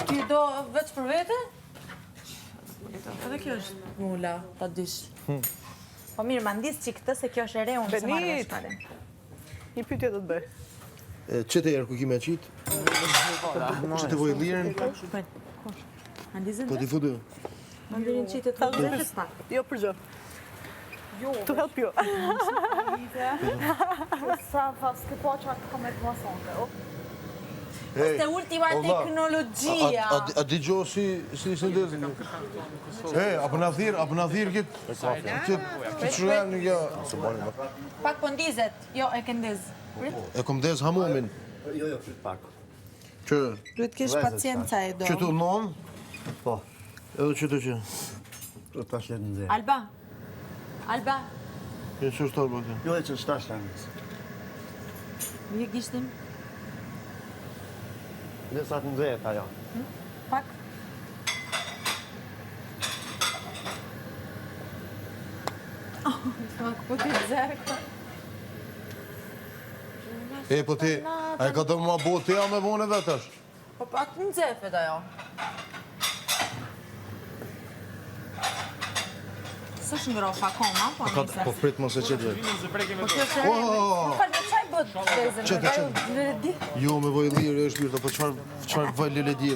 Ti do veç për vete? Edhe kjo është mula, ta dysh. Po mirë, ma ndis që këtë se kjo është e re, unë se marrë veç pare. Një pyetje do të bëj. Qëtë erë ku kime qitë? Qëtë vojë lirën? Ma ndizën Po t'i fudu? Ma ndirin qitë të vete pak. Jo për gjë. To help you. Sa fas ke po që atë komet më sonte. Ste ultima teknologjia. A di gjo si ndezë? Apo në thirë këtë shrujan një gja. Pak po ndizet, jo e ke ndiz. E kom dezë hamomin. Jo, frit pak. Që? Duhet kesh pacienca e do. Që tu non? Po. Edhe që të që? Do të tash jetë në dhe. Alba, E që është torba këtë? Jo, e që shtash të angës. një gishtim, Dhe sa të në dhe ajo. pak. Pak, po ti zerko. Po ti, a e ka të më bo të ja me vone dhe tash? Po pak në zefet ajo. Së shëngrofa koma, po nise. Po prit mos e që dhe. Po kjo është e falë, qaj bët vezën? Qëtë. Jo, me vojë lirë është mirë, po qëfar vaj lele djevë?